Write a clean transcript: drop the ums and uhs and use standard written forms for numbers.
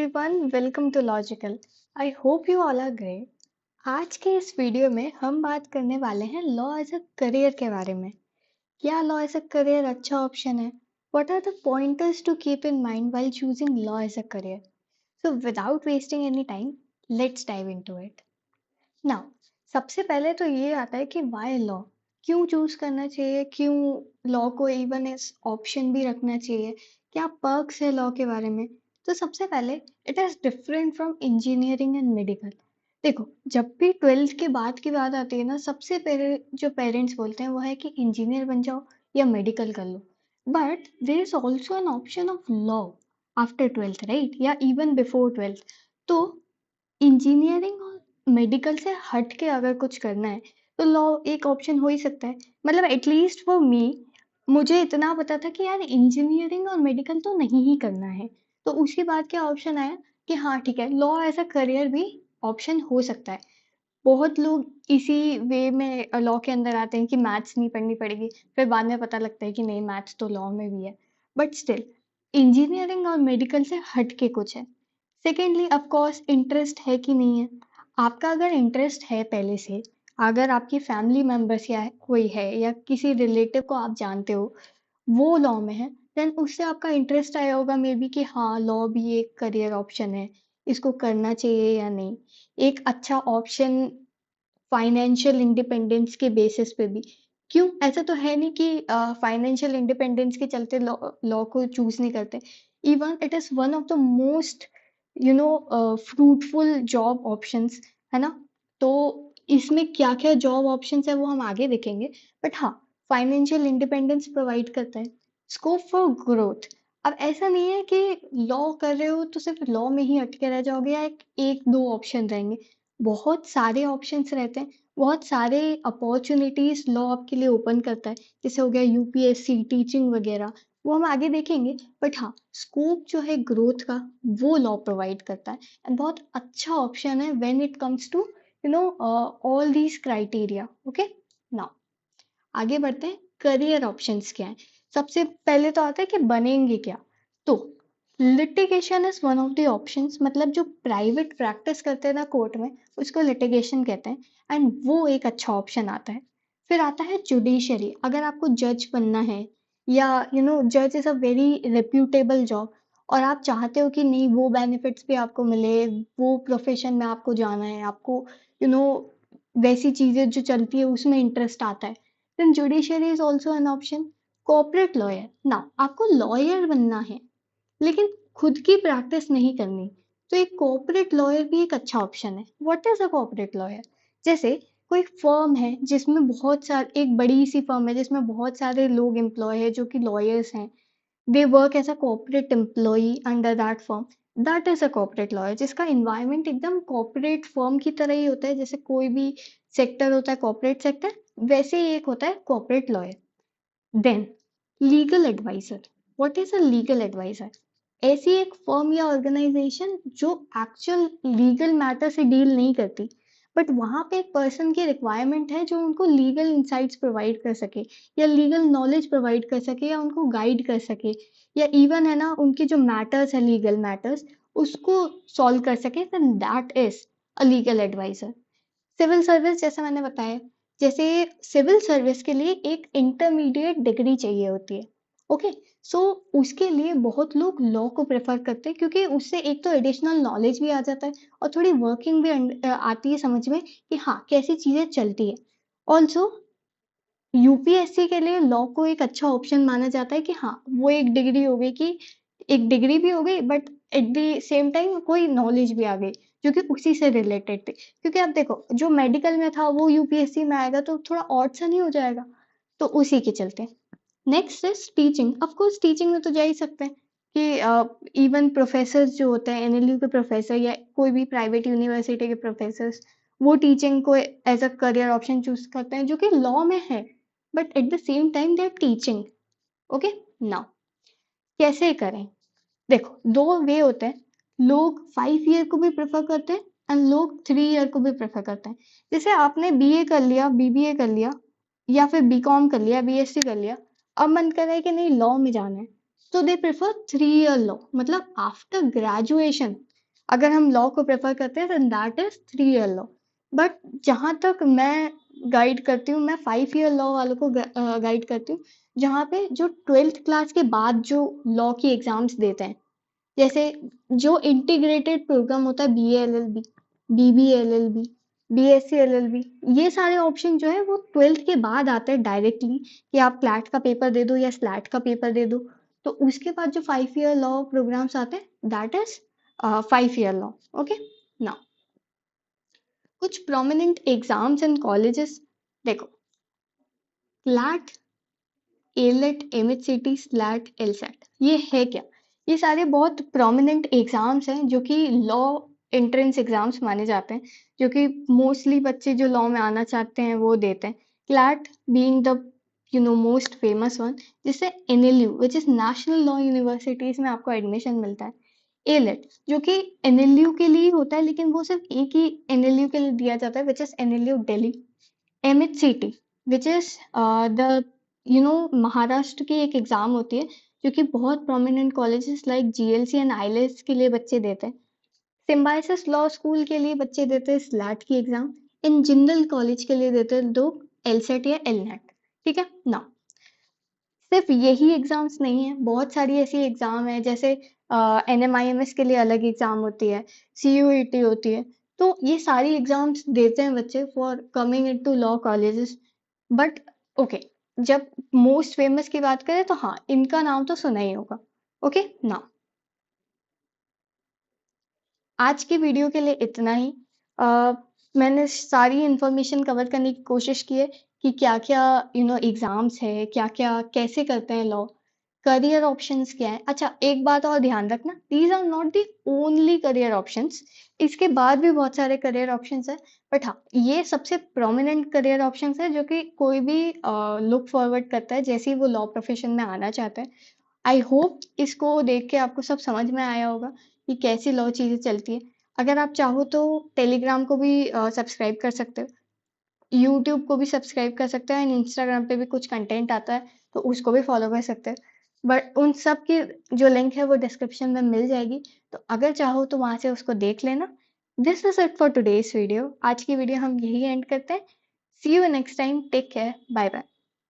everyone, welcome to Logical. I hope you all are great. आज के इस video में हम बात करने वाले हैं लॉ एज अ करियर के बारे में। क्या लॉ एज अ करियर अच्छा ऑप्शन है? What are the pointers to keep in mind while choosing law as a career? So without wasting any time, let's dive into it. Now सबसे पहले तो ये आता है कि वाई लॉ, क्यों चूज करना चाहिए, क्यों लॉ को इवन इस ऑप्शन भी रखना चाहिए, क्या पर्क्स है लॉ के बारे में। तो सबसे पहले it is different from engineering and medical. देखो, जब भी ट्वेल्थ के बाद की बात आती है ना, सबसे पहले जो पेरेंट्स बोलते हैं वो है कि इंजीनियर बन जाओ या मेडिकल कर लो। But there is also an option of law after twelfth, right, या इवन बिफोर ट्वेल्थ। तो इंजीनियरिंग और मेडिकल से हट के अगर कुछ करना है तो लॉ एक ऑप्शन हो ही सकता है। मतलब एटलीस्ट फॉर मी, मुझे इतना पता था कि यार इंजीनियरिंग और मेडिकल तो नहीं ही करना है। तो उसके बाद क्या ऑप्शन आया कि हाँ ठीक है, लॉ एज अ करियर भी ऑप्शन हो सकता है। बहुत लोग इसी वे में लॉ के अंदर आते हैं कि मैथ्स नहीं पढ़नी पड़ेगी, फिर बाद में पता लगता है कि नहीं, मैथ्स तो लॉ में भी है। बट स्टिल इंजीनियरिंग और मेडिकल से हट के कुछ है। सेकेंडली ऑफ कोर्स इंटरेस्ट है कि नहीं है। आपका अगर इंटरेस्ट है पहले से, अगर आपकी फैमिली मेंबर्स या कोई है या किसी रिलेटिव को आप जानते हो वो लॉ में है, देन उससे आपका इंटरेस्ट आया होगा मे बी कि हाँ लॉ भी एक करियर ऑप्शन है, इसको करना चाहिए या नहीं। एक अच्छा ऑप्शन फाइनेंशियल इंडिपेंडेंस के बेसिस पे भी। क्यों, ऐसा तो है नहीं कि फाइनेंशियल इंडिपेंडेंस के चलते लॉ लॉ को चूज नहीं करते। Even it is one of the most fruitful job options, है ना। तो इसमें क्या क्या जॉब ऑप्शंस है वो हम आगे देखेंगे। बट हाँ, फाइनेंशियल इंडिपेंडेंस प्रोवाइड करता है, स्कोप फॉर ग्रोथ। अब ऐसा नहीं है कि लॉ कर रहे हो तो सिर्फ लॉ में ही अटके रह जाओगे या एक दो ऑप्शन रहेंगे। बहुत सारे ऑप्शंस रहते हैं, बहुत सारे अपॉर्चुनिटीज लॉ आपके लिए ओपन करता है। जैसे हो गया यूपीएससी, टीचिंग वगैरह, वो हम आगे देखेंगे। बट हाँ, स्कोप जो है ग्रोथ का वो लॉ प्रोवाइड करता है एंड बहुत अच्छा ऑप्शन है when it comes to all these criteria. Okay, now आगे बढ़ते हैं। करियर ऑप्शंस क्या है? सबसे पहले तो आता है कि बनेंगे क्या। तो litigation is one of the options. मतलब जो प्राइवेट प्रैक्टिस करते हैं ना कोर्ट में, उसको लिटिगेशन कहते हैं एंड वो एक अच्छा ऑप्शन आता है। फिर आता है जुडिशरी। अगर आपको जज बनना है या जज is a very reputable job और आप चाहते हो कि नहीं वो बेनिफिट्स भी आपको मिले, वो प्रोफेशन में आपको जाना है, आपको यू नो वैसी चीजें जो चलती है उसमें इंटरेस्ट आता है, then judiciary is also an option. Corporate lawyer, ना आपको लॉयर बनना है लेकिन खुद की प्रैक्टिस नहीं करनी, तो एक कॉर्पोरेट लॉयर भी एक अच्छा ऑप्शन है। What is a corporate lawyer? जैसे कोई फर्म है जिसमें बहुत सारे, एक बड़ी सी फर्म है जिसमें बहुत सारे लोग एम्प्लॉय है जो कि लॉयर्स हैं। They work as a corporate employee under that firm, that is a corporate lawyer, जिसका इन्वायरमेंट एकदम कॉर्पोरेट फर्म की तरह ही होता है। जैसे कोई भी सेक्टर होता है कॉर्पोरेट सेक्टर, वैसे ही एक होता है corporate lawyer. Then legal advisor. What is a legal advisor? ऐसी एक फर्म या ऑर्गेनाइजेशन जो एक्चुअल लीगल मैटर से डील नहीं करती, बट वहां पे एक पर्सन की रिक्वायरमेंट है जो उनको लीगल इंसाइट्स प्रोवाइड कर सके या लीगल नॉलेज प्रोवाइड कर सके या उनको गाइड कर सके, या इवन है ना उनके जो मैटर्स है, लीगल मैटर्स, उसको सॉल्व कर सके, then that is a legal advisor. Civil service, जैसे मैंने बताया, जैसे सिविल सर्विस के लिए एक इंटरमीडिएट डिग्री चाहिए होती है। ओके, सो उसके लिए बहुत लोग लॉ को प्रेफर करते हैं क्योंकि उससे एक तो एडिशनल नॉलेज भी आ जाता है और थोड़ी वर्किंग भी आती है समझ में कि हाँ कैसी चीजें चलती है। ऑल्सो यूपीएससी के लिए लॉ को एक अच्छा ऑप्शन माना जाता है कि हाँ वो एक डिग्री हो गई, कि एक डिग्री भी हो गई but at the same time कोई नॉलेज भी आ गई जो कि उसी से रिलेटेड थी। क्योंकि आप देखो, जो मेडिकल में था वो यूपीएससी में आएगा तो थोड़ा ऑड सा नहीं हो जाएगा, तो उसी के चलते। Next is teaching. Of course teaching में तो जा ही सकते हैं कि इवन प्रोफेसर जो होते हैं, एनएलयू के प्रोफेसर या कोई भी प्राइवेट यूनिवर्सिटी के प्रोफेसर, वो टीचिंग को as a career option choose करते हैं जो कि लॉ में है, but at the same time they are teaching. Okay, now कैसे करें? देखो, दो वे होते हैं। लोग 5 ईयर को भी प्रेफर करते हैं एंड लोग 3 ईयर को भी प्रेफर करते हैं। जैसे आपने बीए कर लिया, बीबीए कर लिया या फिर बीकॉम कर लिया, बीएससी कर लिया, अब मन कर रहा है कि नहीं लॉ में जाना है, तो दे प्रेफर 3 ईयर लॉ। मतलब आफ्टर ग्रेजुएशन अगर हम लॉ को प्रेफर करते हैं then that is 3 year law. But जहाँ तक मैं गाइड करती हूँ, मैं 5 ईयर लॉ वालों को गाइड करती हूँ, जहाँ पे जो 12th क्लास के बाद जो लॉ की एग्जाम्स देते हैं, जैसे जो इंटीग्रेटेड प्रोग्राम होता है, B A L L B, B B L L B, B S C L L B, ये सारे ऑप्शन जो है वो 12th के बाद आते हैं डायरेक्टली, कि आप क्लैट का पेपर दे दो या स्लैट का पेपर दे दो। तो उसके बाद जो 5 ईयर लॉ प्रोग्राम्स आते हैं that is 5 year law. Okay, now कुछ प्रोमिनेंट एग्जाम्स एंड कॉलेजेस देखो, क्लैट, एलेट, एमएचसीटी, स्लैट, एलसैट, ये है क्या? ये सारे बहुत प्रोमिनेंट एग्जाम्स हैं जो कि लॉ एंट्रेंस एग्जाम्स माने जाते हैं, जो कि मोस्टली बच्चे जो लॉ में आना चाहते हैं वो देते हैं। CLAT being the most famous one, जिससे NLU which is national law universities में आपको एडमिशन मिलता है। एलेट जो कि एनएलयू के लिए ही होता है, लेकिन वो सिर्फ एक ही एनएलयू के लिए दिया जाता है, which is NLU Delhi. MHCT which is the Maharashtra की एक एग्जाम होती है, जो कि बहुत prominent colleges like GLC and ILS के लिए बच्चे देते हैं। सिम्बायोसिस लॉ स्कूल के लिए बच्चे देते हैं स्लैट की एग्जाम। इन जनरल कॉलेज के लिए देते हैं लोग एलसेट या एलनेट। ठीक है ना? सिर्फ यही एग्जाम्स नहीं है, बहुत सारी ऐसी एग्जाम है, जैसे एनएमआईएमएस के लिए अलग एग्जाम होती है, सीयूईटी होती है। तो ये सारी एग्जाम्स देते हैं बच्चे for coming into law colleges. But okay, जब मोस्ट फेमस की बात करें तो हाँ, इनका नाम तो सुना ही होगा। ओके ना, आज की वीडियो के लिए इतना ही। अ, मैंने सारी इन्फॉर्मेशन कवर करने की कोशिश की है कि क्या-क्या एग्ज़ाम्स है, क्या-क्या कैसे करते हैं लोग, करियर ऑप्शंस क्या है। अच्छा, एक बात और ध्यान रखना, these are not the only career options, इसके बाद भी बहुत सारे करियर ऑप्शंस हैं। बट हाँ, ये सबसे प्रोमिनेंट करियर ऑप्शंस है जो कि कोई भी लुक फॉरवर्ड करता है जैसे ही वो लॉ प्रोफेशन में आना चाहता है। आई होप इसको देख के आपको सब समझ में आया होगा कि कैसी लॉ चीज़ें चलती है। अगर आप चाहो तो टेलीग्राम को भी सब्सक्राइब कर सकते हो, यूट्यूब को भी सब्सक्राइब कर सकते हो, एंड इंस्टाग्राम पे भी कुछ कंटेंट आता है तो उसको भी फॉलो कर सकते हैं। बट उन सब की जो लिंक है वो डिस्क्रिप्शन में मिल जाएगी, तो अगर चाहो तो वहाँ से उसको देख लेना। This is it for today's video. आज की वीडियो हम यही एंड करते हैं। See you next time, take care, bye bye.